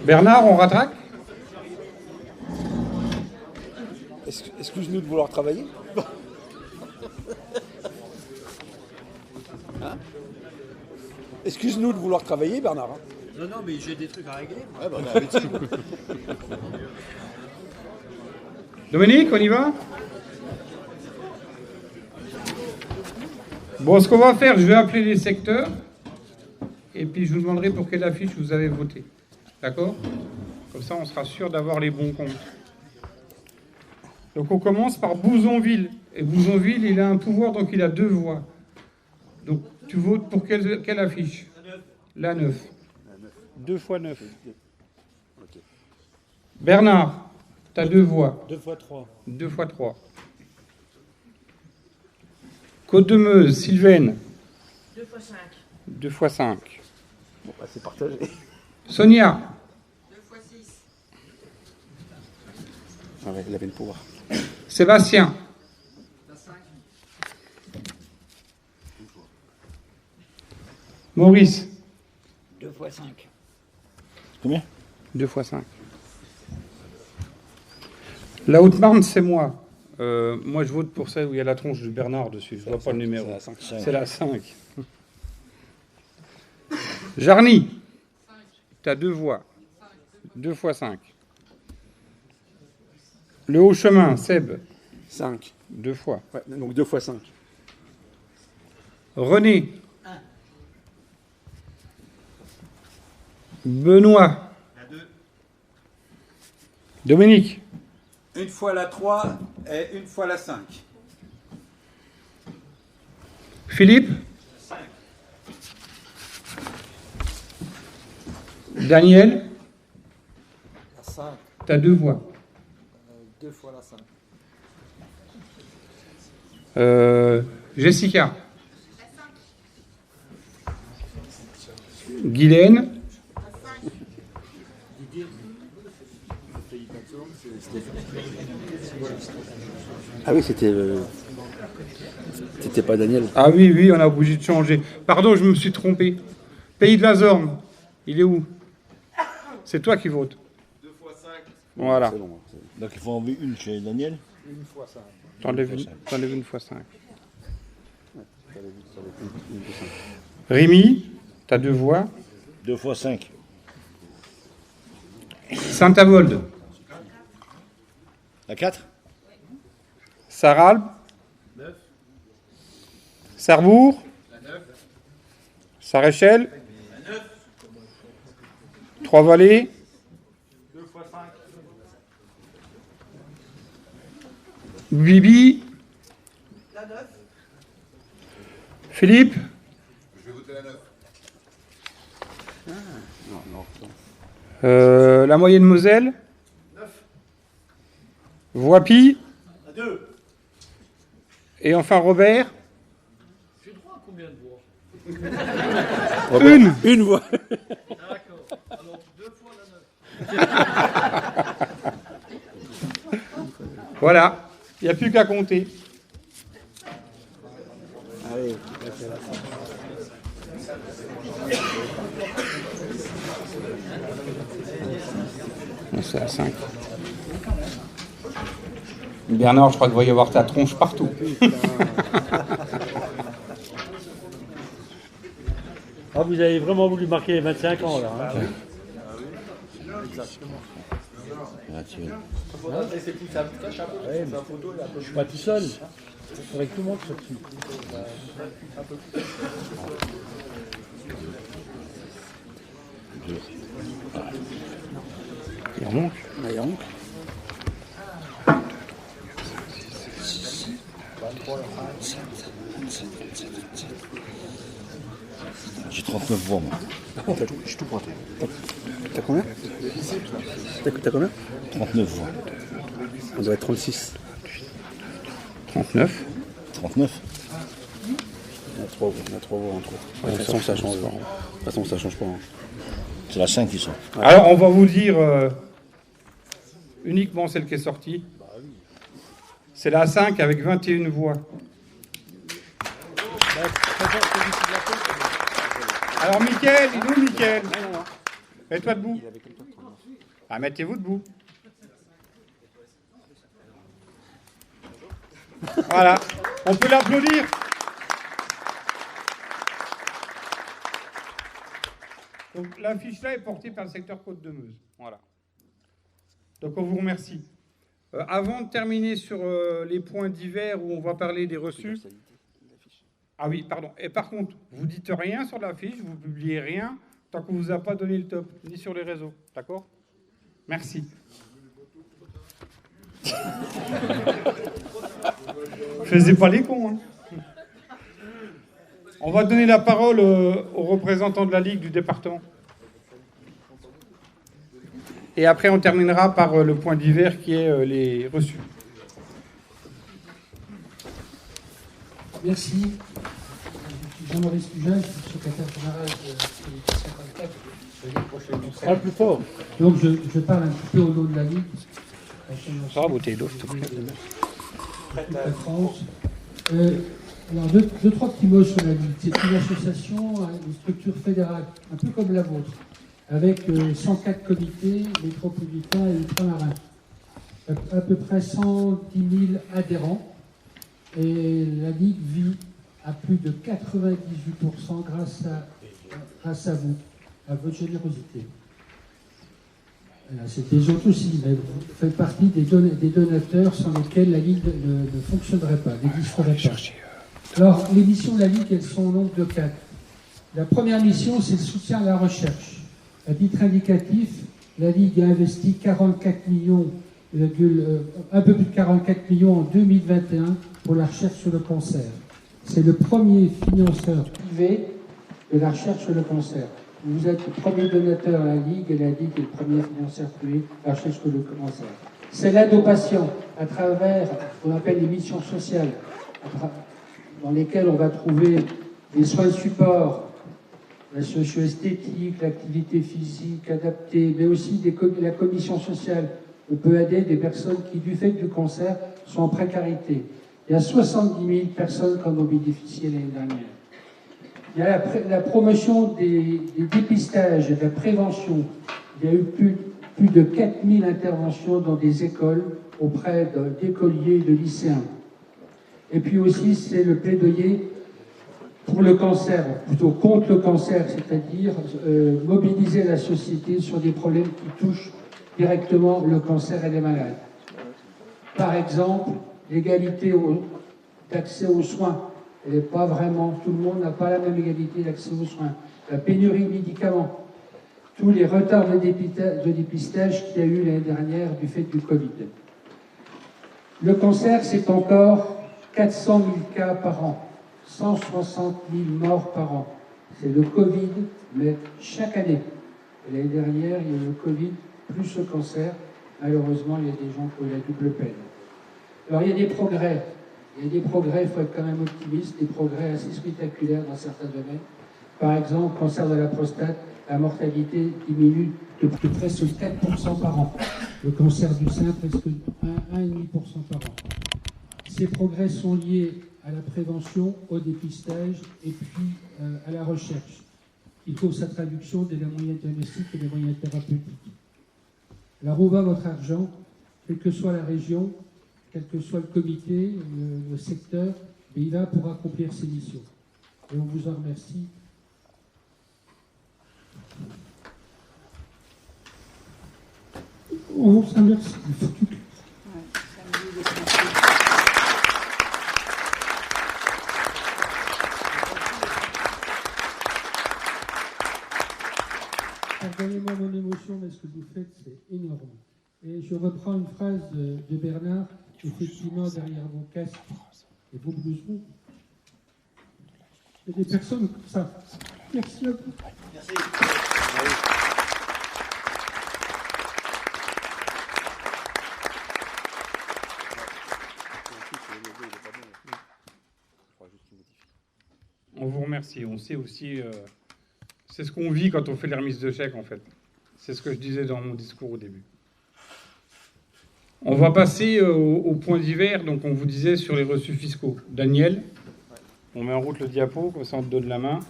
Bernard, on rattraque? Excuse-nous de vouloir travailler. Hein? Excuse-nous de vouloir travailler, Bernard. Hein. Non, non, mais j'ai des trucs à régler. Ouais, bah, on a l'habitude. Dominique, on y va? Bon, ce qu'on va faire, je vais appeler les secteurs et puis je vous demanderai pour quelle affiche vous avez voté. D'accord? Comme ça, on sera sûr d'avoir les bons comptes. Donc, on commence par Bouzonville. Et Bouzonville, il a un pouvoir, donc il a 2 voix. Donc, tu votes pour quelle affiche? La 9. 2 fois 9. Okay. Bernard, tu as 2 voix. 2 fois 3. 2 fois 3. Côte-de-Meuse, Sylvaine. 2 fois 5. 2 fois 5. Bon, bah, c'est partagé. Sonia. 2 fois 6. Ah ouais, il avait le pouvoir. Sébastien. 5. Maurice. 2 fois 5. Combien? 2 fois 5. La Haute-Marne, c'est moi. Moi, je vote pour celle où il y a la tronche de Bernard dessus. Je ne vois pas le numéro. C'est la 5. Jarny. Tu as 2 voix. 2 fois 5. Le Haut-Chemin, Seb. 5. 2 fois. Ouais, donc 2 fois 5. René. 1. Benoît. La 2. Dominique. Une fois la 3 et une fois la 5. Philippe. 5. Daniel. La 5. Tu as 2 voix. 2 fois la 5. Jessica. Guylaine. Ah oui, c'était pas Daniel. Ah oui, oui, on a obligé de changer. Pardon, je me suis trompé. Pays de la Zorne. Il est où? C'est toi qui votes. 2 fois 5. Voilà. C'est long, hein, Donc il faut enlever une chez Daniel. Une fois 5. T'enlèves une fois 5. une fois 5. Rémi, t'as 2 voix. 2 fois 5. Saint-Avold. La 4. Saralbe. 9. Sarrebourg. La 9. Saréchel. La 9. Trois-Vallées. 2 fois 5. Bibi. La 9. Philippe. Je vais voter la 9. La moyenne Moselle. 9. Voipy. La 2. Et enfin Robert. J'ai droit à combien de voix? Une voix. D'accord. Alors 2 fois la 9. Voilà. Il n'y a plus qu'à compter. Allez. C'est à 5. Bernard, je crois qu'il va y avoir ta tronche partout. Ah, vous avez vraiment voulu marquer les 25 ans, là. Hein. Je suis pas tout seul. Il faudrait que tout le monde soit dessus. Il remonte. Il remonte. J'ai 39 voix moi. Je suis tout pour toi. T'as combien? T'as combien? 39 voix. On doit être 36. 39. 39. On a 3 voix en trop. De toute façon, ça change. De toute façon, ça change pas. Hein. C'est la 5 qui sort. Alors, on va vous dire uniquement celle qui est sortie. C'est la 5 avec 21 voix. Alors, Mickaël, il est où, Mickaël? Mets-toi debout. Ah, mettez-vous debout. Voilà, on peut l'applaudir. Donc l'affiche là est portée par le secteur Côte-de-Meuse. Voilà. Donc on vous remercie. Avant de terminer sur les points divers où on va parler des reçus. Ah oui, pardon. Et par contre, vous dites rien sur l'affiche, vous publiez rien tant qu'on vous a pas donné le top, ni sur les réseaux. D'accord ? Merci. Faisez pas les cons. Hein. On va donner la parole aux représentants de la Ligue du département. Et après, on terminera par le point divers qui est les reçus. Merci. Je suis Jean-Maurice Pujol, je suis secrétaire général de 54. Parle plus fort. Donc je parle un petit peu au nom de la Ligue. Ça va, bouteille d'eau, s'il te plaît. Toute la France. Alors deux, trois petits mots sur la Ligue. C'est une association, une structure fédérale, un peu comme la vôtre, avec 104 comités métropolitains et ultramarins. À peu près 110 000 adhérents. Et la Ligue vit à plus de 98% grâce à vous, à votre générosité. C'est des autres aussi, mais vous faites partie des donateurs sans lesquels la Ligue ne fonctionnerait pas, n'existerait pas. Alors, les missions de la Ligue, elles sont au nombre de 4. La première mission, c'est le soutien à la recherche. À titre indicatif, la Ligue a investi 44 millions, un peu plus de 44 millions en 2021 pour la recherche sur le cancer. C'est le premier financeur privé de la recherche sur le cancer. Vous êtes le premier donateur à la Ligue et la Ligue est le premier financeur privé de la recherche sur le cancer. C'est l'aide aux patients à travers ce qu'on appelle les missions sociales, dans lesquelles on va trouver des soins de support, la socio-esthétique, l'activité physique adaptée, mais aussi la commission sociale. On peut aider des personnes qui, du fait du cancer, sont en précarité. Il y a 70 000 personnes qui en ont bénéficié l'année dernière. Il y a la promotion des dépistages et de la prévention. Il y a eu plus de 4000 interventions dans des écoles auprès d'écoliers et de lycéens. Et puis aussi, c'est le plaidoyer pour le cancer, plutôt contre le cancer, c'est-à-dire mobiliser la société sur des problèmes qui touchent directement le cancer et les malades. Par exemple, l'égalité d'accès aux soins. Elle n'est pas vraiment, tout le monde n'a pas la même égalité d'accès aux soins. La pénurie de médicaments, tous les retards de dépistage qu'il y a eu l'année dernière du fait du Covid. Le cancer, c'est encore 400 000 cas par an, 160 000 morts par an. C'est le Covid, mais chaque année. L'année dernière, il y a eu le Covid plus le cancer. Malheureusement, il y a des gens qui ont eu la double peine. Alors, il y a des progrès. Il y a des progrès, il faut être quand même optimiste, des progrès assez spectaculaires dans certains domaines. Par exemple, cancer de la prostate, la mortalité diminue de presque 4% par an. Le cancer du sein, presque 1,5% par an. Ces progrès sont liés à la prévention, au dépistage et puis à la recherche. Il faut sa traduction des moyens diagnostiques et des moyens thérapeutiques. Alors où va votre argent, quelle que soit la région, quel que soit le comité, le secteur, mais il va pour accomplir ses missions. Et on vous en remercie. On vous remercie. Pardonnez-moi mon émotion, mais ce que vous faites, c'est énorme. Et je reprends une phrase de Bernard, effectivement, derrière vos casques et vos blousons. Il y a des personnes comme ça. Merci à vous. Merci. On vous remercie. On sait aussi... c'est ce qu'on vit quand on fait les remises de chèques, en fait. C'est ce que je disais dans mon discours au début. On va passer au point divers, donc on vous disait sur les reçus fiscaux. Daniel, on met en route le diapo, comme ça on te donne la main.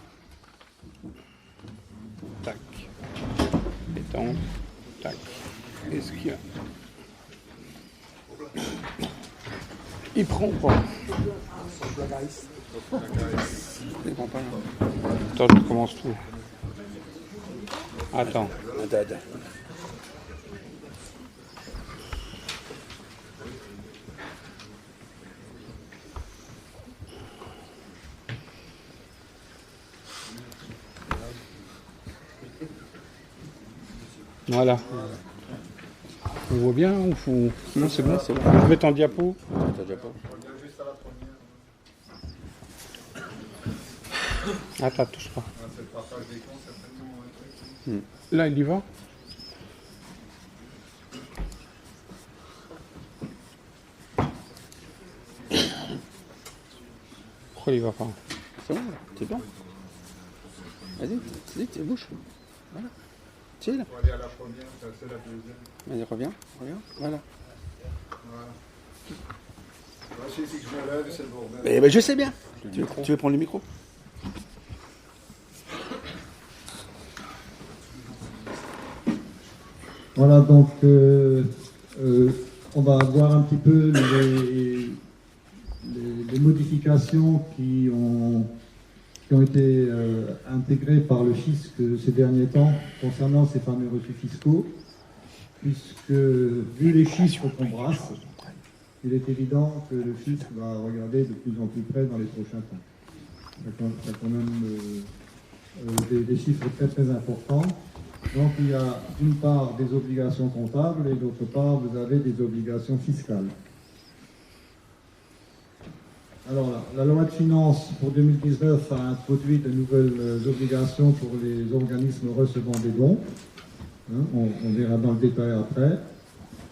Tac. Détente. Tac. Est-ce qu'il y a... Il prend pas. Il prend pas là. Attends, je commence tout. Attends. Attends. Voilà. On voit bien ou faut... Non, c'est bon, c'est bon. Je vais mettre en diapo. T'as déjà pas. Attends, touche pas. Là, il y va. Pourquoi il va pas? C'est bon, c'est bon. Vas-y, bouge. Voilà. Chill. Pour aller à la première, c'est la deuxième. Vas-y, reviens. Voilà. Si je me lève, c'est le bordel. Eh ben, je sais bien. Tu veux prendre le micro? Voilà, donc on va voir un petit peu les modifications qui ont été intégrées par le fisc ces derniers temps concernant ces fameux reçus fiscaux, puisque vu les chiffres qu'on brasse, il est évident que le fisc va regarder de plus en plus près dans les prochains temps. Il y a quand même des chiffres très très importants. Donc il y a d'une part des obligations comptables et d'autre part vous avez des obligations fiscales. Alors la loi de finances pour 2019 a introduit de nouvelles obligations pour les organismes recevant des dons. On verra dans le détail après.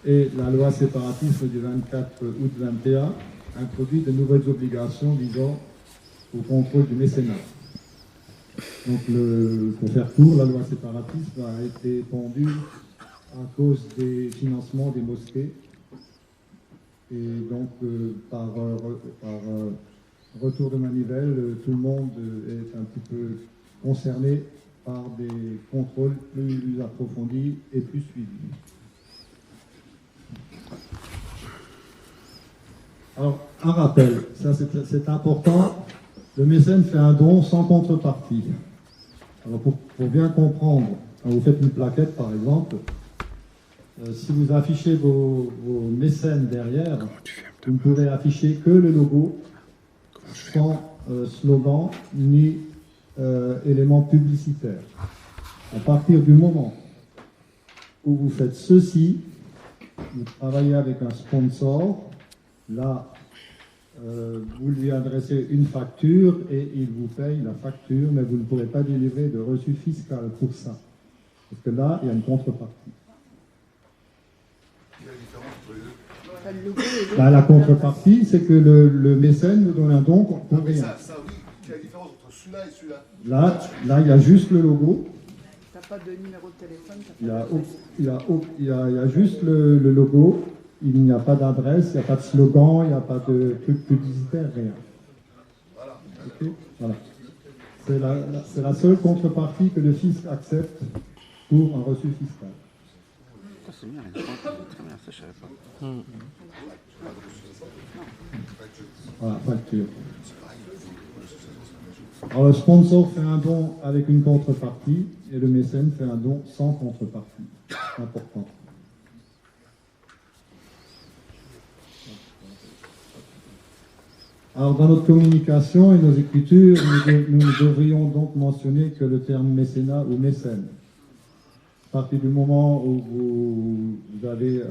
Et la loi séparatisme du 24 août 2021 introduit de nouvelles obligations visant au contrôle du mécénat. Donc, pour faire court, la loi séparatisme a été pendue à cause des financements des mosquées. Et donc, par retour de manivelle, tout le monde est un petit peu concerné par des contrôles plus approfondis et plus suivis. Alors, un rappel, ça c'est important, le mécène fait un don sans contrepartie. Alors pour bien comprendre, quand vous faites une plaquette par exemple, si vous affichez vos mécènes derrière, vous ne pourrez afficher que le logo, sans slogan ni élément publicitaire. À partir du moment où vous faites ceci, vous travaillez avec un sponsor, là, vous lui adressez une facture et il vous paye la facture, mais vous ne pourrez pas délivrer de reçu fiscal pour ça. Parce que là, il y a une contrepartie. La contrepartie, c'est que le mécène vous donne un don pour rien. Ça, oui. Quelle est la différence entre celui-là et celui-là? Là, il y a juste le logo. T'as pas de numéro de téléphone? Il y a juste le logo. Il n'y a pas d'adresse, il n'y a pas de slogan, il n'y a pas de truc publicitaire, rien. Okay, voilà. C'est la seule contrepartie que le fisc accepte pour un reçu fiscal. C'est bien, très bien, ça je savais pas. Voilà, facture. Alors le sponsor fait un don avec une contrepartie et le mécène fait un don sans contrepartie. C'est important. Alors, dans notre communication et nos écritures, nous devrions donc mentionner que le terme mécénat ou mécène. À partir du moment où vous avez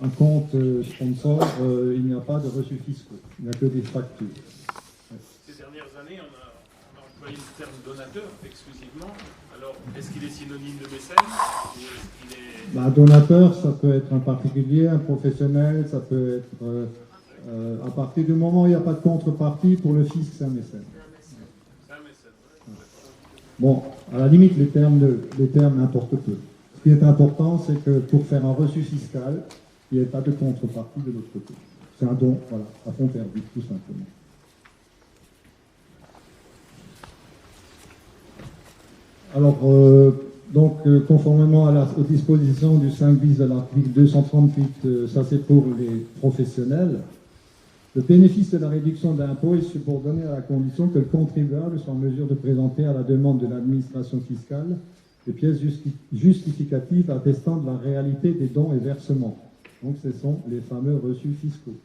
un compte sponsor, il n'y a pas de reçus fiscaux, il n'y a que des factures. Ces dernières années, on a employé le terme donateur exclusivement. Alors, est-ce qu'il est synonyme de mécène ou est-ce qu'il est... Donateur, ça peut être un particulier, un professionnel, ça peut être... à partir du moment où il n'y a pas de contrepartie, pour le fisc, c'est un mécène. Bon, à la limite, les termes n'importent peu. Ce qui est important, c'est que pour faire un reçu fiscal, il n'y ait pas de contrepartie de l'autre côté. C'est un don, voilà, à fond perdu, tout simplement. Alors, conformément aux dispositions du 5 bis de l'article 238, ça c'est pour les professionnels, le bénéfice de la réduction d'impôt est subordonné à la condition que le contribuable soit en mesure de présenter à la demande de l'administration fiscale des pièces justificatives attestant de la réalité des dons et versements. Donc ce sont les fameux reçus fiscaux.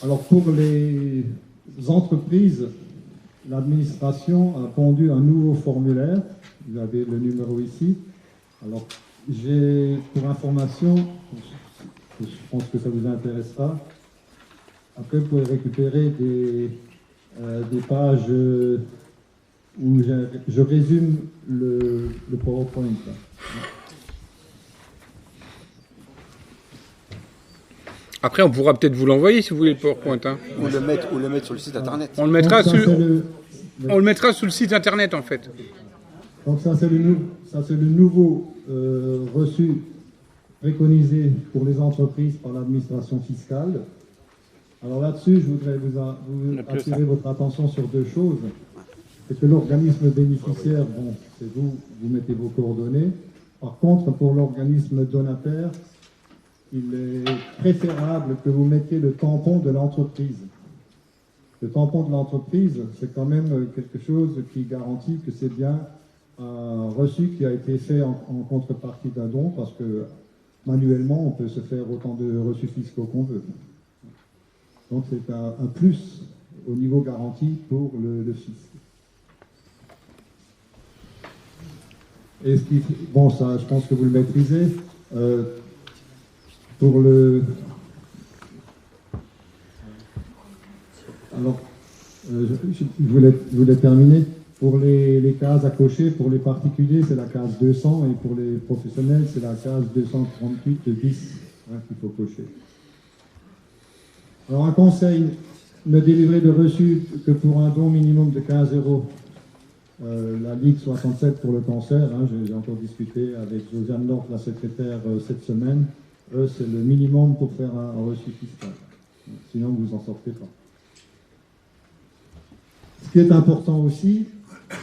Alors pour les entreprises, l'administration a pondu un nouveau formulaire. Vous avez le numéro ici. Alors j'ai, pour information, je pense que ça vous intéressera. Après, vous pouvez récupérer des pages où je résume le PowerPoint. Après, on pourra peut-être vous l'envoyer si vous voulez le PowerPoint. Hein. Ou le mettre sur le site internet. On le mettra, on le mettra sur le site internet en fait. Donc ça c'est le nouveau reçu préconisé pour les entreprises par l'administration fiscale. Alors là-dessus, je voudrais vous attirer votre attention sur deux choses. C'est que l'organisme bénéficiaire, bon, c'est vous mettez vos coordonnées. Par contre, pour l'organisme donataire, il est préférable que vous mettiez le tampon de l'entreprise. Le tampon de l'entreprise, c'est quand même quelque chose qui garantit que c'est bien un reçu qui a été fait en contrepartie d'un don, parce que manuellement, on peut se faire autant de reçus fiscaux qu'on veut. Donc c'est un plus au niveau garanti pour le fisc. Et bon, ça, je pense que vous le maîtrisez. Pour le... Alors, je voulais terminer. Pour les cases à cocher, pour les particuliers, c'est la case 200, et pour les professionnels, c'est la case 238 bis qu'il faut cocher. Alors, un conseil, ne délivrer de reçu que pour un don minimum de 15 €. La Ligue 67 pour le cancer, j'ai encore discuté avec Josiane Lorf, la secrétaire, cette semaine. Eux, c'est le minimum pour faire un reçu fiscal. Sinon, vous n'en sortez pas. Ce qui est important aussi,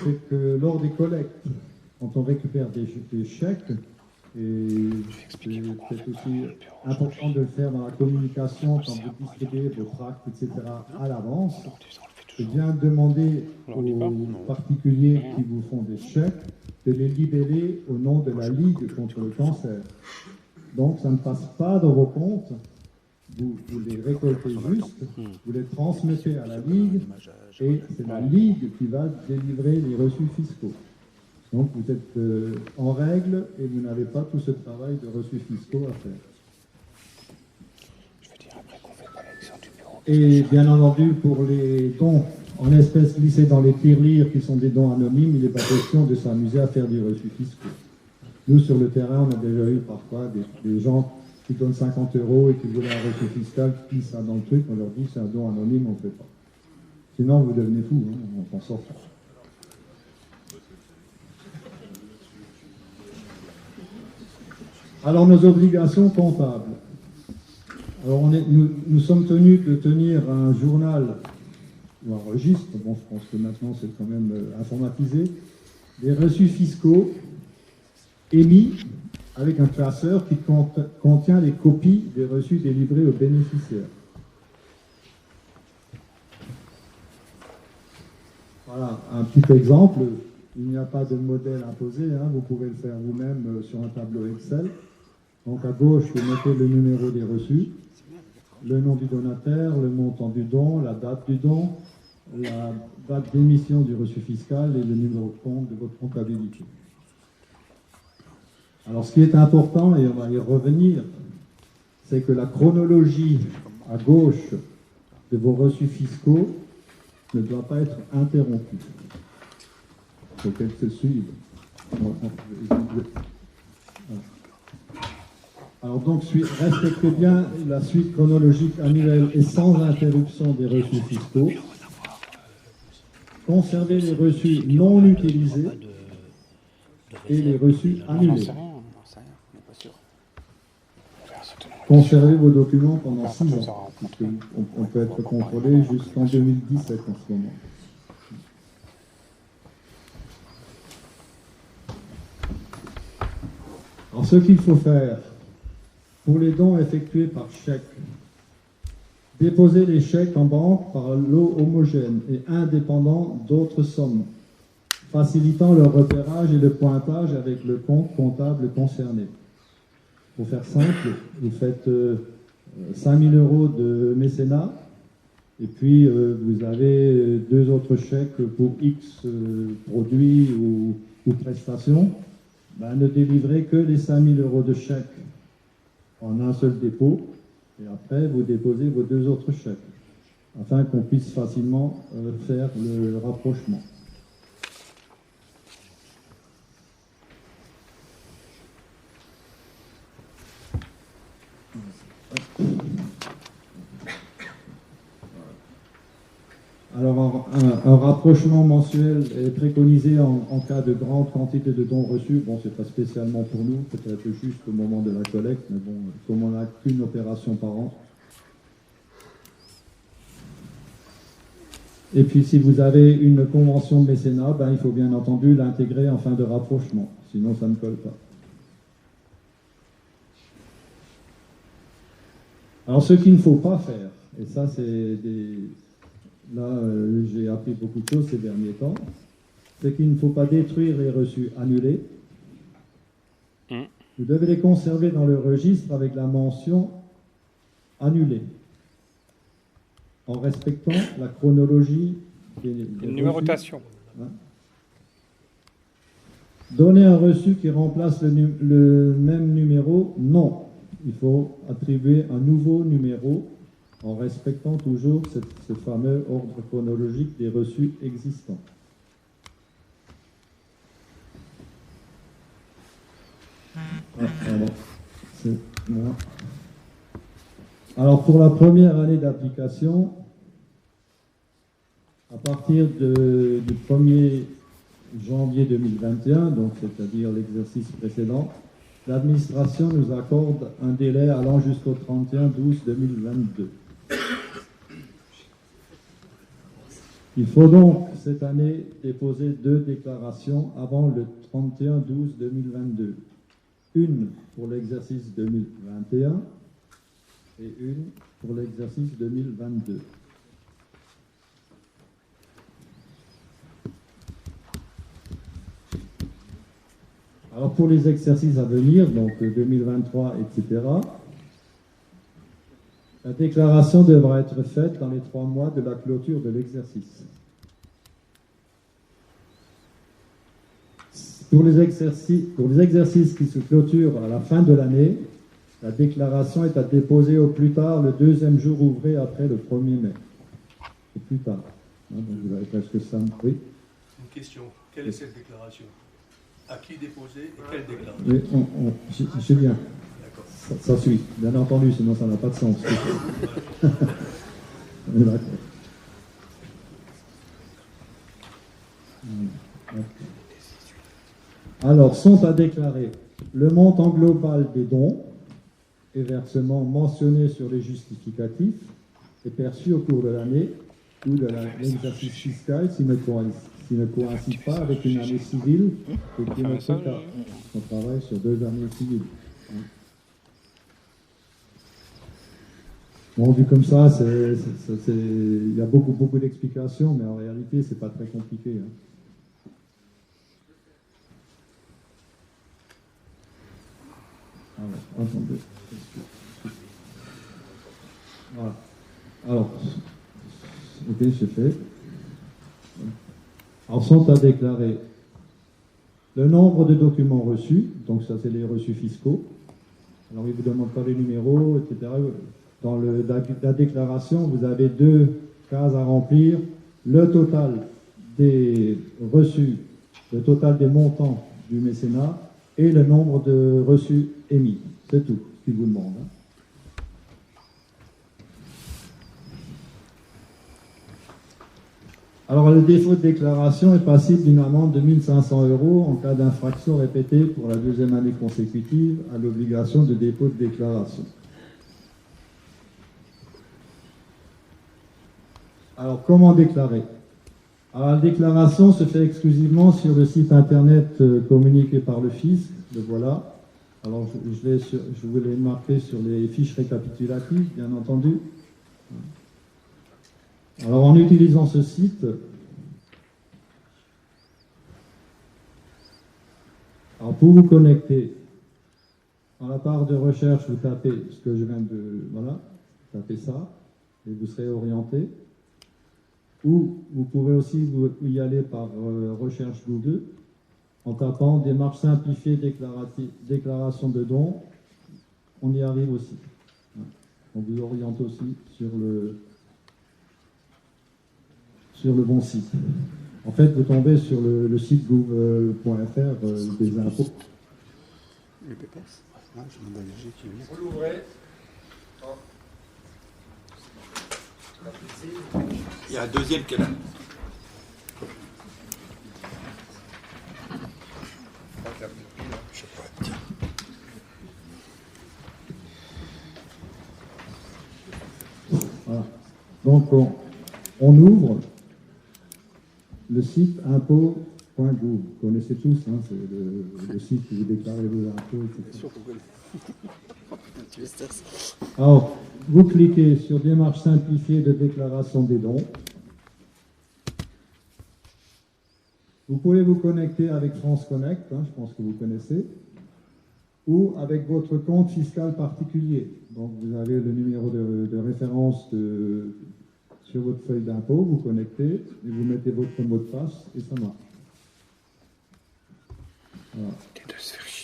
c'est que lors des collectes, quand on récupère des chèques, et c'est aussi important de le faire dans la communication, quand vous distribuez vos tracts, etc., à l'avance, c'est bien demander aux particuliers qui vous font des chèques de les libeller au nom de la Ligue contre le cancer. Donc ça ne passe pas dans vos comptes, vous les récoltez juste, vous les transmettez à la Ligue, et c'est la Ligue qui va délivrer les reçus fiscaux. Donc vous êtes en règle et vous n'avez pas tout ce travail de reçus fiscaux à faire. Et bien entendu, pour les dons en espèces glissés dans les tirelires, qui sont des dons anonymes, il n'est pas question de s'amuser à faire des reçus fiscaux. Nous, sur le terrain, on a déjà eu parfois des gens qui donnent 50 € et qui voulaient un reçu fiscal, qui glissent ça dans le truc, on leur dit c'est un don anonyme, on ne fait pas. Sinon, vous devenez fou, on s'en sort pas. Alors, nos obligations comptables. Alors, nous sommes tenus de tenir un journal ou un registre, bon, je pense que maintenant c'est quand même informatisé, des reçus fiscaux émis avec un classeur qui contient les copies des reçus délivrés aux bénéficiaires. Voilà, un petit exemple. Il n'y a pas de modèle imposé, vous pouvez le faire vous-même sur un tableau Excel. Donc à gauche, vous mettez le numéro des reçus, le nom du donateur, le montant du don, la date du don, la date d'émission du reçu fiscal et le numéro de compte de votre comptabilité. Alors ce qui est important, et on va y revenir, c'est que la chronologie à gauche de vos reçus fiscaux ne doit pas être interrompue. Il faut qu'elle se suive. Alors donc, respectez bien la suite chronologique annuelle et sans interruption des reçus fiscaux. Conservez les reçus non utilisés et les reçus annulés. Conservez vos documents pendant 6 ans, puisqu'on peut être contrôlé jusqu'en 2017 en ce moment. ce qu'il faut faire pour les dons effectués par chèque, déposer les chèques en banque par lot homogène et indépendant d'autres sommes, facilitant leur repérage et le pointage avec le compte comptable concerné. Pour faire simple, vous faites 5 000 € de mécénat, et puis vous avez 2 autres chèques pour X produits ou prestations. Ben, ne délivrez que les 5 000 € de chèques en un seul dépôt, et après vous déposez vos 2 autres chèques, afin qu'on puisse facilement faire le rapprochement. Alors, un rapprochement mensuel est préconisé en cas de grande quantité de dons reçus. Bon, c'est pas spécialement pour nous, peut-être juste au moment de la collecte, mais bon, comme on n'a qu'une opération par an. Et puis, si vous avez une convention de mécénat, ben, il faut bien entendu l'intégrer en fin de rapprochement, sinon ça ne colle pas. Alors, ce qu'il ne faut pas faire, et ça, c'est des... Là, j'ai appris beaucoup de choses ces derniers temps. C'est qu'il ne faut pas détruire les reçus annulés. Vous devez les conserver dans le registre avec la mention annulée, en respectant la chronologie des numérotation. Hein? Donner un reçu qui remplace le même numéro, non. Il faut attribuer un nouveau numéro en respectant toujours ce fameux ordre chronologique des reçus existants. Alors pour la première année d'application, à partir du 1er janvier 2021, donc c'est-à-dire l'exercice précédent, l'administration nous accorde un délai allant jusqu'au 31/12/2022. Il faut donc cette année déposer 2 déclarations avant le 31/12/2022. Une pour l'exercice 2021 et une pour l'exercice 2022. Alors pour les exercices à venir, donc 2023, etc., la déclaration devra être faite dans les 3 mois de la clôture de l'exercice. Pour les exercices qui se clôturent à la fin de l'année, la déclaration est à déposer au plus tard le 2e jour ouvré après le 1er mai. Au plus tard. Donc vous avez presque ça. Oui. Une question. Quelle est cette déclaration? À qui déposer et quelle déclaration? Oui, c'est bien. Ça suit, bien entendu, sinon ça n'a pas de sens. Alors, sont à déclarer le montant global des dons et versements mentionnés sur les justificatifs et perçus au cours de l'année ou de l'exercice fiscal s'il ne coïncide pas avec une année civile, et qui est notre cas. On travaille sur 2 années civiles. Bon, vu comme ça, il y a beaucoup d'explications, mais en réalité, c'est pas très compliqué. Hein. Alors, attendez. Voilà. Alors, ok, c'est fait. Alors, sont à déclarer le nombre de documents reçus, donc ça c'est les reçus fiscaux. Alors, il ne vous demande pas les numéros, etc. Dans la déclaration, vous avez 2 cases à remplir. Le total des reçus, le total des montants du mécénat et le nombre de reçus émis. C'est tout ce qu'il vous demande. Hein. Alors, le défaut de déclaration est passible d'une amende de 1 500 € en cas d'infraction répétée pour la 2e année consécutive à l'obligation de dépôt de déclaration. Alors, comment déclarer? Alors, la déclaration se fait exclusivement sur le site internet communiqué par le fisc, le voilà. Alors, je voulais marquer sur les fiches récapitulatives, bien entendu. Alors, en utilisant ce site, alors pour vous connecter, dans la barre de recherche, vous tapez ce que je viens de... Voilà, tapez ça, et vous serez orienté. Ou vous pouvez aussi y aller par recherche Google, en tapant démarche simplifiée, déclaration de dons. On y arrive aussi. On vous oriente aussi sur le bon site. En fait, vous tombez sur le site gouv.fr des impôts. Le PPS. Ah, je demande à Virginie qui vient. Vous l'ouvrez. Il y a un deuxième qui est là. Je sais pas, tiens. Voilà. Donc, on ouvre le site impôts.gouv. Vous connaissez tous, hein, c'est le site où vous déclarez vos impôts, etc. Bien sûr qu'on connaît. Tu es stressé. Alors, vous cliquez sur démarche simplifiée de déclaration des dons. Vous pouvez vous connecter avec France Connect, hein, je pense que vous connaissez, ou avec votre compte fiscal particulier. Donc, vous avez le numéro de référence sur votre feuille d'impôt, vous connectez et vous mettez votre mot de passe et ça marche. Voilà.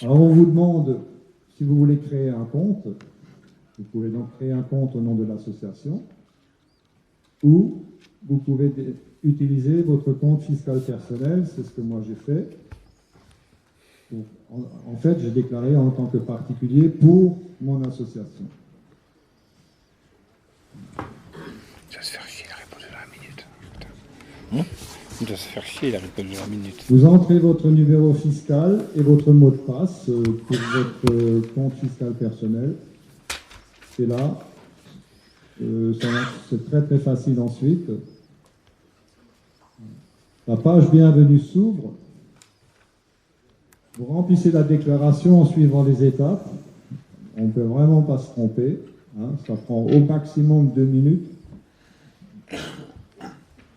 Alors, on vous demande si vous voulez créer un compte. Vous pouvez donc créer un compte au nom de l'association, ou vous pouvez utiliser votre compte fiscal personnel, c'est ce que moi j'ai fait. En fait, j'ai déclaré en tant que particulier pour mon association. Ça va se faire chier, il a répondu dans la minute. Il doit se faire chier, il a répondu dans la minute. Vous entrez votre numéro fiscal et votre mot de passe pour votre compte fiscal personnel. Et là, c'est très très facile ensuite. La page bienvenue s'ouvre. Vous remplissez la déclaration en suivant les étapes. On ne peut vraiment pas se tromper. Hein, ça prend au maximum 2 minutes.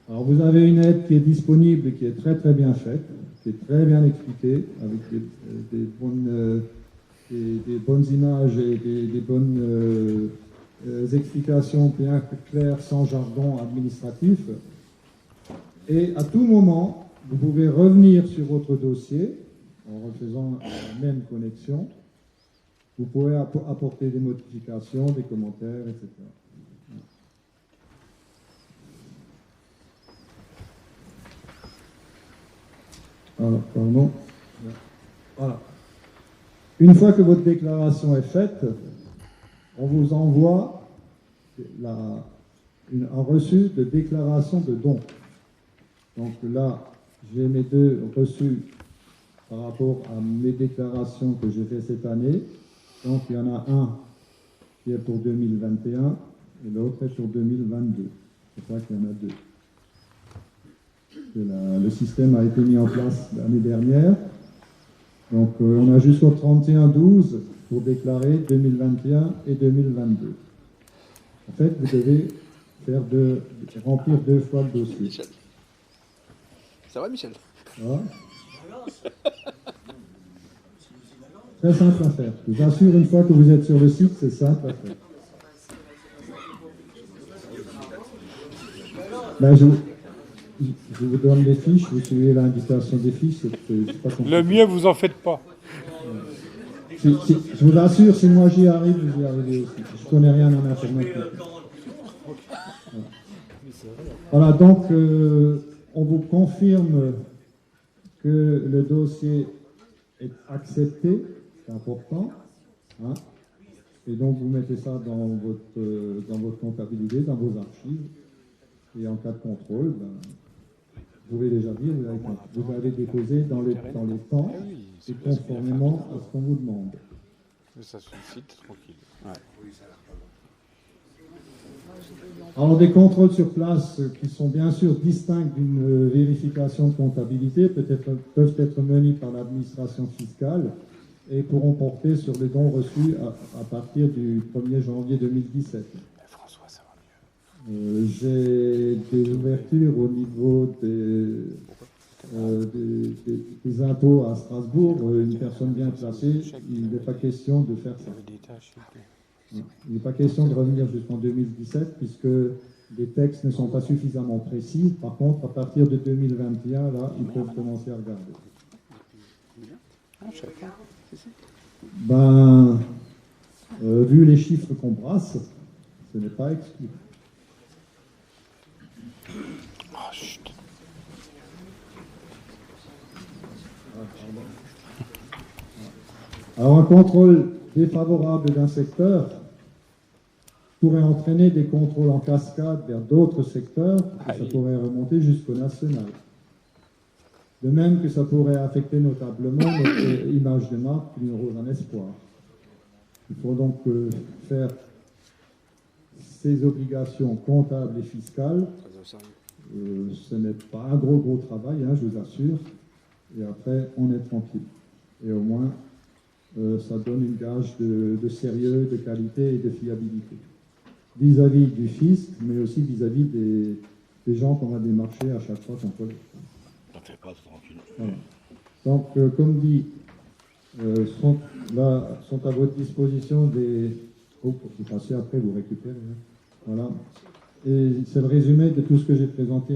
Alors vous avez une aide qui est disponible, qui est très très bien faite, qui est très bien expliquée, avec des bonnes images et des bonnes explications bien claires, sans jargon administratif. Et à tout moment, vous pouvez revenir sur votre dossier en refaisant la même connexion. Vous pouvez apporter des modifications, des commentaires, etc. Alors, pardon. Voilà. Une fois que votre déclaration est faite, on vous envoie un reçu de déclaration de dons. Donc là, j'ai mes 2 reçus par rapport à mes déclarations que j'ai fait cette année. Donc il y en a un qui est pour 2021 et l'autre est pour 2022. C'est pour ça qu'il y en a 2. Le système a été mis en place l'année dernière. Donc on a jusqu'au 31/12 pour déclarer 2021 et 2022. En fait, vous devez remplir 2 fois le dossier. Michel. Ça va, Michel? Voilà. Très simple à faire. Je vous assure, une fois que vous êtes sur le site, c'est simple à faire. Ben, je vous donne les fiches, vous suivez l'indication des fiches, c'est pas compliqué. Le mieux, vous en faites pas. Je vous assure, si moi j'y arrive, vous y arrivez aussi. Je connais rien en informatique. Voilà, donc on vous confirme que le dossier est accepté, c'est important. Hein, et donc vous mettez ça dans votre comptabilité, dans vos archives. Et en cas de contrôle, ben, vous pouvez déjà dire vous avez déposé dans les temps et conformément à ce qu'on vous demande. Ça sur le site, tranquille. Ouais. Alors des contrôles sur place qui sont bien sûr distincts d'une vérification de comptabilité peuvent être menés par l'administration fiscale et pourront porter sur les dons reçus à partir du 1er janvier 2017. François, ça va mieux. J'ai des ouvertures au niveau des impôts à Strasbourg. Une personne bien placée, il n'est pas question de faire ça. Il n'est pas question de revenir jusqu'en 2017 puisque les textes ne sont pas suffisamment précis. Par contre, à partir de 2021, là, ils peuvent commencer à regarder. Vu les chiffres qu'on brasse, ce n'est pas exclu. Alors, un contrôle défavorable d'un secteur pourrait entraîner des contrôles en cascade vers d'autres secteurs, et ça pourrait remonter jusqu'au national. De même que ça pourrait affecter notablement notre image de marque d'une rose en espoir. Il faut donc faire ces obligations comptables et fiscales. Ce n'est pas un gros travail, hein, je vous assure. Et après, on est tranquille. Et au moins, ça donne une gage de sérieux, de qualité et de fiabilité. Vis-à-vis du fisc, mais aussi vis-à-vis des gens qu'on va démarcher à chaque fois qu'on collecte. Ça fait pas tranquille. Voilà. Donc, comme dit, sont à votre disposition des... Oh, vous passez après, vous récupérez. Hein. Voilà. Et c'est le résumé de tout ce que j'ai présenté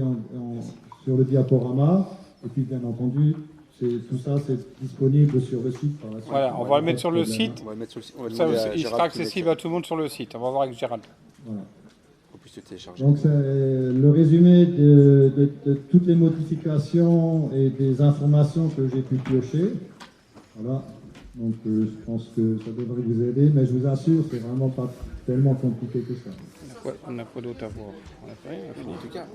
sur le diaporama. Et puis, bien entendu, tout ça, c'est disponible sur le site par la suite. Voilà, on va le mettre sur le site. On va le mettre sur le site. Il sera accessible à tout le monde sur le site. On va voir avec Gérald. Voilà. On puisse le télécharger. Donc, c'est le résumé de toutes les modifications et des informations que j'ai pu piocher. Voilà. Donc, je pense que ça devrait vous aider, mais je vous assure, c'est vraiment pas tellement compliqué que ça. On n'a pas d'autre à voir. En tout cas,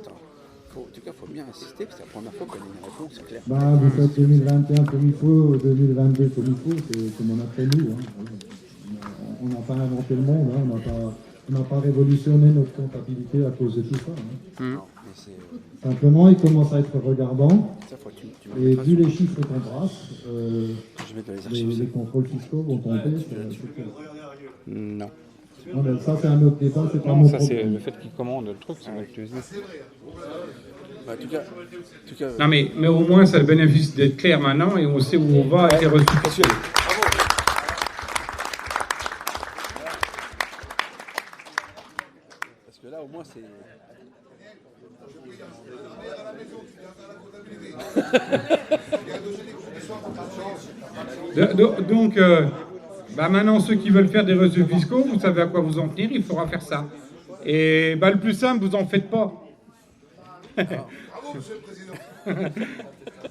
il faut bien insister que c'est la première fois qu'on a une réponse claire. Vous faites 2021 comme il faut, 2022 comme il faut, c'est comme on a fait nous. Hein. On n'a pas inventé le monde, hein. On n'a pas révolutionné notre comptabilité à cause de tout ça. Hein. Simplement, il commence à être regardant. Et vu les chiffres qu'on brasse, les contrôles fiscaux vont tomber. Non. Non, mais ça, c'est un autre débat. C'est pas Non, mon ça, c'est problème. le fait qu'ils commandent le truc. Ça va être En tout cas, Non, mais au moins, ça a le bénéfice d'être clair maintenant et on sait où on va avec les reçus fiscaux. parce que là, au moins, c'est... Donc, maintenant, ceux qui veulent faire des reçus fiscaux, vous savez à quoi vous en tenir, il faudra faire ça. Et le plus simple, vous en faites pas.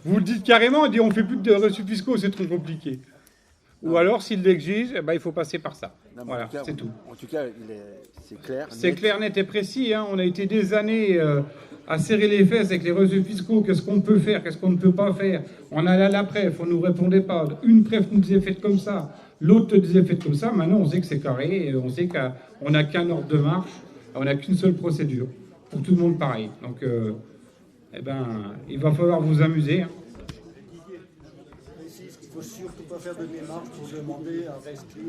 Vous le dites carrément, on dit on fait plus de reçus fiscaux, c'est trop compliqué. Ou alors, s'ils l'exigent, il faut passer par ça. Non, voilà, c'est tout. En tout cas, c'est clair. C'est clair, net et précis. Hein. On a été des années à serrer les fesses avec les reçus fiscaux. Qu'est-ce qu'on peut faire, qu'est-ce qu'on ne peut pas faire. On allait à la préf, on ne nous répondait pas. Une préf nous disait faites comme ça, l'autre disait faites comme ça. Maintenant, on sait que c'est carré, on sait qu'on n'a qu'un ordre de marche, on n'a qu'une seule procédure. Pour tout le monde, pareil. Donc, il va falloir vous amuser. Hein. Il ne faut surtout pas faire de démarche pour demander à rescrit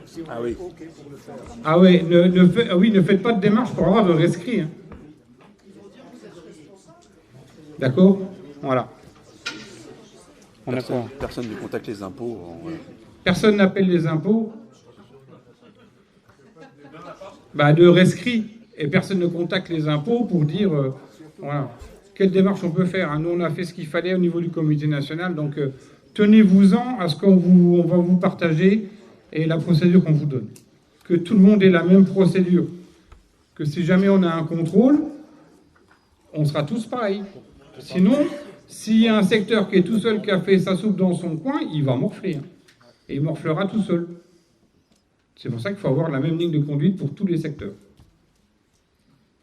si on est OK pour le faire. Ah oui, ne faites pas de démarche pour avoir de rescrit. Hein. D'accord ? Voilà. Personne ne contacte les impôts. Personne n'appelle les impôts. De rescrit. Et personne ne contacte les impôts pour dire voilà, quelle démarche on peut faire. Hein. Nous, on a fait ce qu'il fallait au niveau du comité national. Donc, tenez-vous-en à ce qu'on va vous partager et la procédure qu'on vous donne. Que tout le monde ait la même procédure. Que si jamais on a un contrôle, on sera tous pareils. Sinon, s'il y a un secteur qui est tout seul, qui a fait sa soupe dans son coin, il va morfler. Hein. Et il morflera tout seul. C'est pour ça qu'il faut avoir la même ligne de conduite pour tous les secteurs.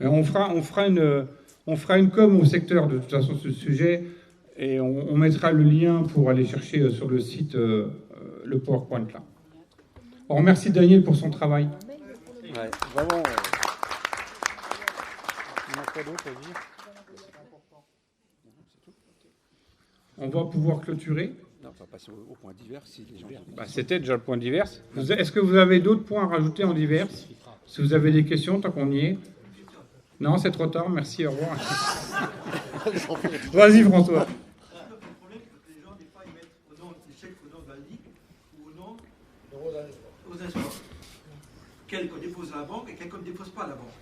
Et on fera une com au secteur de toute façon ce sujet. Et on mettra le lien pour aller chercher sur le site le PowerPoint là. On remercie Daniel pour son travail. Ouais, vraiment. On va pouvoir clôturer. Non, on va passer au point divers si les gens... C'était déjà le point divers. Est-ce que vous avez d'autres points à rajouter en divers? Si vous avez des questions, tant qu'on y est. Non, c'est trop tard, merci, au revoir. Vas-y, François. Quel qu'on dépose à la banque et quel qu'on ne dépose pas à la banque.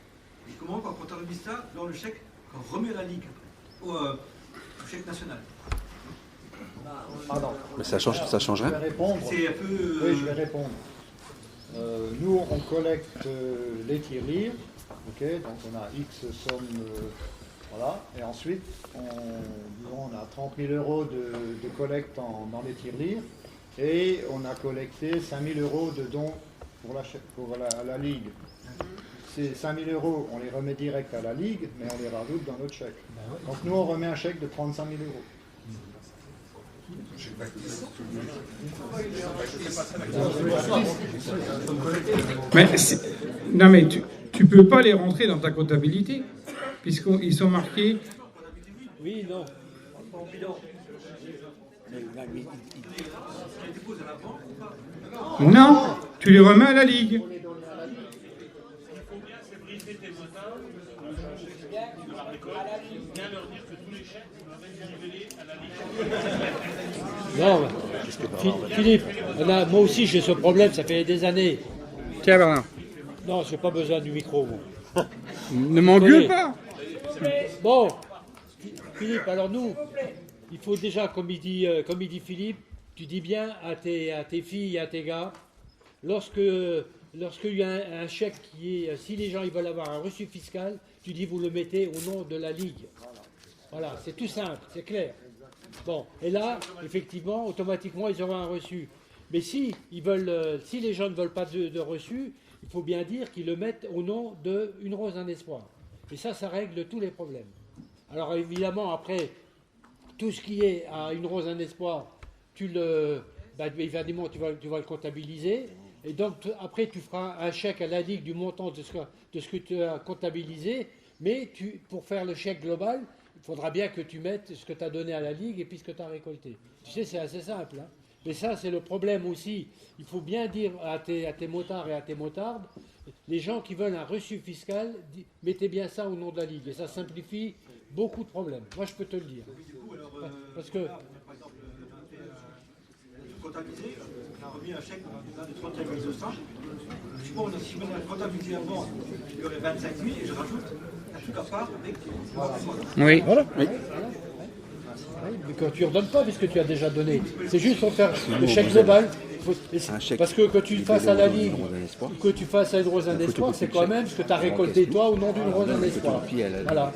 Et comment on comptabilise ça dans le chèque qu'on remet à la Ligue, au chèque national. Pardon. Mais ça changerait. Je vais répondre. C'est un peu... Oui, je vais répondre. Nous, on collecte les tirelires, ok, donc on a X somme, voilà, et ensuite, on a 30 000 € de collecte dans les tirelires, et on a collecté 5 000 € de dons pour la Ligue. Ces 5 000 €, on les remet direct à la Ligue, mais on les rajoute dans notre chèque. Donc nous, on remet un chèque de 35 000 €. Mais tu peux pas les rentrer dans ta comptabilité, puisqu'ils sont marqués. Oui, non. Non, tu les remets à la Ligue. Non, Philippe, moi aussi j'ai ce problème, ça fait des années. Tiens, Bernard. Non, j'ai pas besoin du micro, moi. Ne m'engueule pas. Bon, Philippe, alors nous, il faut déjà, comme il dit Philippe, tu dis bien à tes filles et à tes gars, lorsqu'il y a un chèque qui est, si les gens ils veulent avoir un reçu fiscal, tu dis vous le mettez au nom de la Ligue. Voilà, c'est tout simple, c'est clair. Bon, et là, effectivement, automatiquement, ils auront un reçu. Mais si les gens ne veulent pas de reçu, il faut bien dire qu'ils le mettent au nom de Une Rose, un Espoir. Et ça règle tous les problèmes. Alors évidemment, après, tout ce qui est à Une Rose, un Espoir, évidemment, tu vas le comptabiliser. Et donc, après, tu feras un chèque à la Ligue du montant de ce que tu as comptabilisé. Mais pour faire le chèque global, il faudra bien que tu mettes ce que tu as donné à la Ligue et puis ce que tu as récolté. Tu sais, c'est assez simple. Hein. Mais ça, c'est le problème aussi. Il faut bien dire à tes motards et à tes motardes, les gens qui veulent un reçu fiscal, mettez bien ça au nom de la Ligue. Et ça simplifie beaucoup de problèmes. Moi, je peux te le dire. Parce que... comptabilisé, on a remis un chèque de 31 200. Si je mets la comptabilité avant, il y aurait 25 000 et je rajoute un truc à part avec... Oui. Voilà. Oui. Mais quand tu ne redonnes pas puisque tu as déjà donné. C'est juste pour faire le chèque global. Parce que tu fasses à la Ligue, que tu fasses à Une Rose, un Espoir, c'est quand même ce que tu as récolté toi au nom d'Une Rose, un Espoir. Voilà.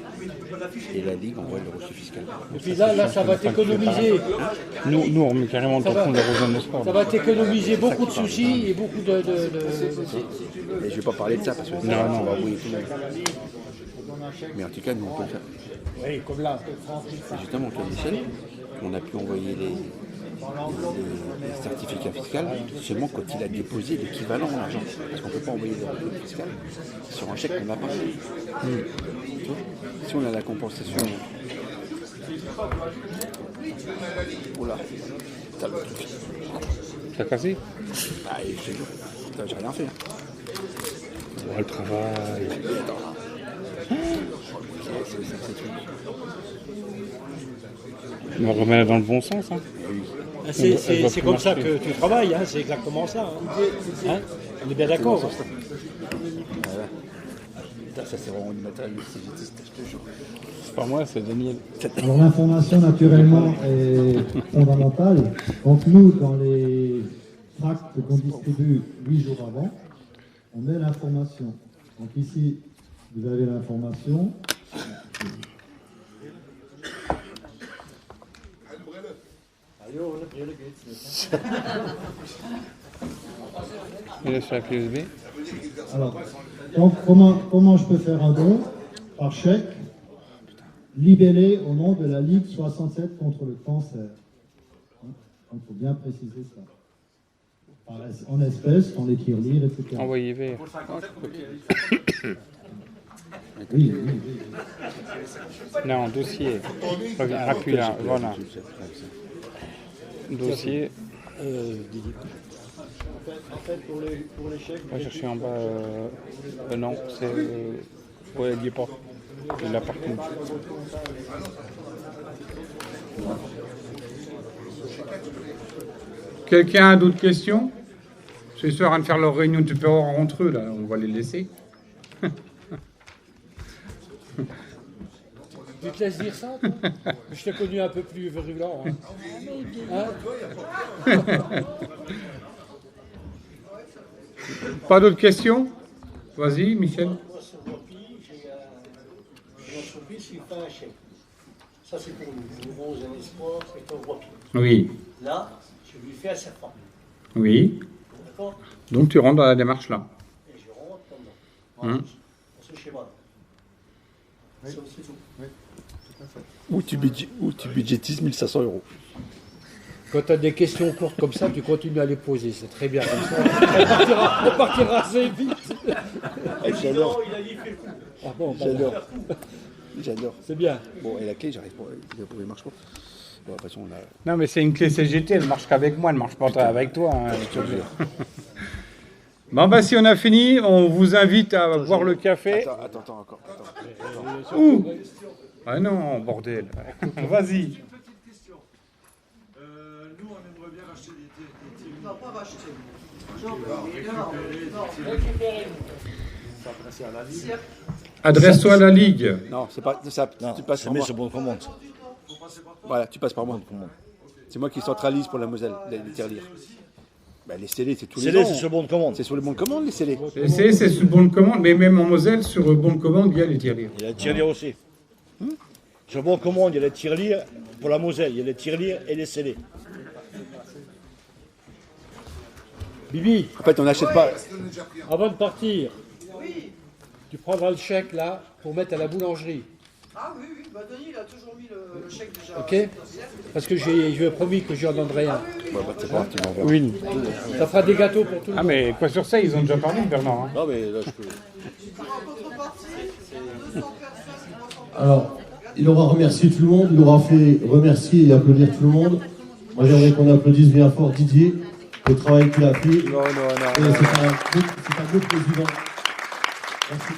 Et la Ligue envoie le reçu fiscal. Et puis là ça va t'économiser. Nous, on met carrément dans le compte de la Rose, un Espoir. Ça va t'économiser beaucoup de soucis et beaucoup de... Et je ne vais pas parler de ça parce que ça va brouiller tout le monde. Mais en tout cas, nous, on peut le faire. Oui, comme là. C'est justement au cas Michel, on a pu envoyer les certificats fiscaux seulement quand il a déposé l'équivalent en argent. Parce qu'on ne peut pas envoyer des revenus fiscaux sur un chèque qu'on n'a pas. Si on a la compensation... Oula, t'as le truc. T'as cassé? Ah, j'ai rien fait. Ouais, le travail. On remet dans le bon sens. Hein. C'est comme ça que tu travailles, hein, c'est exactement ça. Hein. On est bien d'accord. Ça, c'est vraiment une matériel CGT, je te jure. C'est pas moi, c'est Daniel. Alors l'information naturellement est fondamentale. Donc nous, dans les tracts qu'on distribue 8 jours avant, on met l'information. Donc ici, vous avez l'information. Il est sur la clé USB. Alors, donc comment je peux faire un don? Par chèque, libellé au nom de la Ligue 67 contre le cancer. Donc il faut bien préciser ça. En espèces, dans les tirelires, etc. Envoyé vers. Oui. Non, dossier. Appuie là, voilà. Dossier. Didier. En fait, pour les chèques... On va chercher en bas. Non, c'est... ouais, il n'y est pas. Il l'a par contre. Quelqu'un a d'autres questions? Ce soir, à faire leur réunion de supérieur entre eux, là, on va les laisser. Tu te laisses dire ça, toi? Je t'ai connu un peu plus virulent. Hein? Pas d'autres questions? Vas-y, Michel. Moi, sur Wapi, j'ai une entreprise qui fait un chèque. Ça, c'est pour nous. Nous avons un espoir, c'est un Wapi. Oui. Là, je lui fais un serpent. Oui. D'accord? Donc tu rentres dans la démarche là. Et je rentre dedans. Dans ce schéma. Oui. C'est tout. Oui, tout à fait. Ou tu budgétises 1500 €. Quand tu as des questions courtes comme ça, tu continues à les poser. C'est très bien comme ça. On partira assez vite. J'adore. Il a dit fait le coup. Ah bon, J'adore. J'adore. C'est bien. Bon, et la clé, j'arrive pas. Elle marche pas. Bon, de toute façon, on a... Non, mais c'est une clé CGT, elle marche qu'avec moi, elle marche pas avec toi. Hein, je te jure. Bon, bah si on a fini, on vous invite à boire le café. Attends, encore. Attends. Où? Ah non, bordel. Écoute, vas-y. Une petite question. Nous, on aimerait bien racheter des tirs. Non, pas racheter. Adresse-toi à la Ligue. Non, c'est pas ça. Non, Tu passes par moi. sur bon de commande. Voilà, tu passes par moi. C'est moi qui centralise pour la Moselle, les tirelires. Bah, les scellés, c'est tous les ans. C'est sur bon de commande. C'est sur le bon de commande, les scellés. Les scellés, c'est sur bon de commande, mais même en Moselle, sur bon de commande, il y a les tirelires. Il y a les tirelires aussi. Sur bon de commande, il y a les tirelires. Pour la Moselle, il y a les tirelires et les scellés. Bibi, En fait, on n'achète pas. avant de partir, tu prendras le chèque là pour mettre à la boulangerie. Ah oui, oui. Bah, Denis, il a toujours mis le chèque déjà. Ok? Parce que je lui ai promis que je lui en donnerai un. Ouais, bah, c'est pas, tu m'enverras. Oui. Ça fera des gâteaux pour tout le Ah, monde. mais quoi sur ça, ils ont déjà parlé, Bernard. Hein. Non, mais là, je peux. Alors, il aura remercié tout le monde, il aura fait remercier et applaudir tout le monde. Moi, j'aimerais qu'on applaudisse bien fort Didier, le travail qu'il a fait. Non. C'est un beau président. Merci.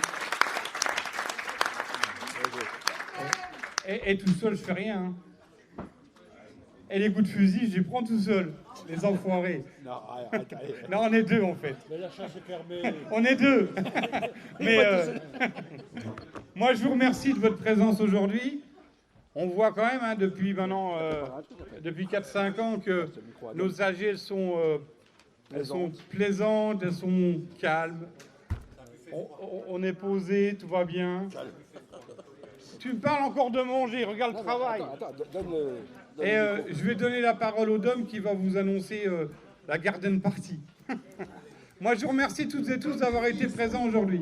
Et tout seul, je fais rien. Hein. Et les coups de fusil, je les prends tout seul. Les enfoirés. Non, arrête. Non, on est deux en fait. Mais la chasse est fermée. On est deux. Mais moi, je vous remercie de votre présence aujourd'hui. On voit quand même, hein, depuis maintenant, depuis 4-5 ans, que nos AG, elles sont plaisantes, elles sont calmes. On est posé, tout va bien. Tu me parles encore de manger, regarde le travail. Et je vais donner la parole au Dom qui va vous annoncer la garden party. Moi, je vous remercie toutes et tous d'avoir été présents aujourd'hui.